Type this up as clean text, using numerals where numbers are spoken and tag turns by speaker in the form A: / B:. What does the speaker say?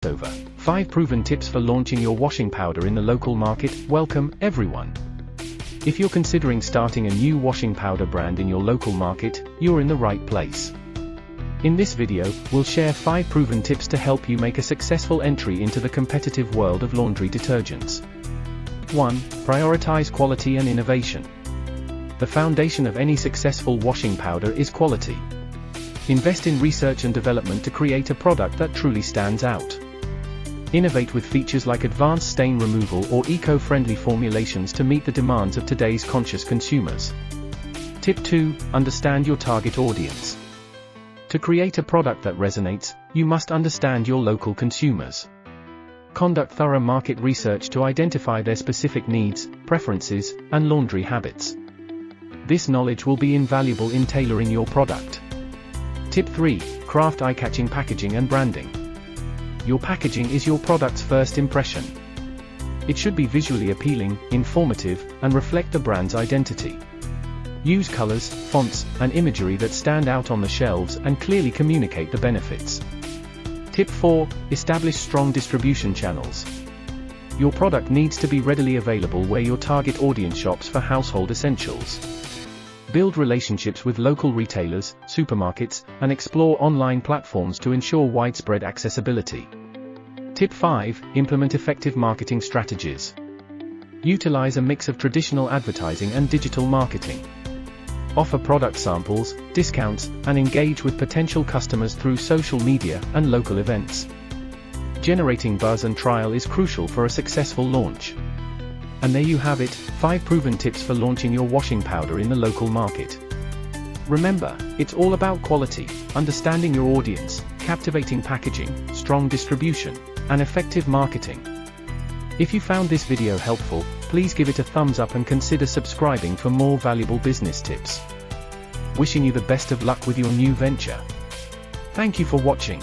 A: Over 5 proven tips for launching your washing powder in the local market. Welcome, everyone. If you're considering starting a new washing powder brand in your local market, you're in the right place. In this video, we'll share 5 proven tips to help you make a successful entry into the competitive world of laundry detergents. 1. Prioritize quality and innovation. The foundation of any successful washing powder is quality. Invest in research and development to create a product that truly stands out. Innovate with features like advanced stain removal or eco-friendly formulations to meet the demands of today's conscious consumers. Tip 2. Understand your target audience. To create a product that resonates, you must understand your local consumers. Conduct thorough market research to identify their specific needs, preferences, and laundry habits. This knowledge will be invaluable in tailoring your product. Tip 3. Craft eye-catching packaging and branding. Your packaging is your product's first impression. It should be visually appealing, informative, and reflect the brand's identity. Use colors, fonts, and imagery that stand out on the shelves and clearly communicate the benefits. Tip 4. Establish strong distribution channels. Your product needs to be readily available where your target audience shops for household essentials. Build relationships with local retailers, supermarkets, and explore online platforms to ensure widespread accessibility. Tip 5. Implement effective marketing strategies. Utilize a mix of traditional advertising and digital marketing. Offer product samples, discounts, and engage with potential customers through social media and local events. Generating buzz and trial is crucial for a successful launch. And there you have it, 5 proven tips for launching your washing powder in the local market. Remember, it's all about quality, understanding your audience, captivating packaging, strong distribution, and effective marketing. If you found this video helpful, please give it a thumbs up and consider subscribing for more valuable business tips. Wishing you the best of luck with your new venture. Thank you for watching.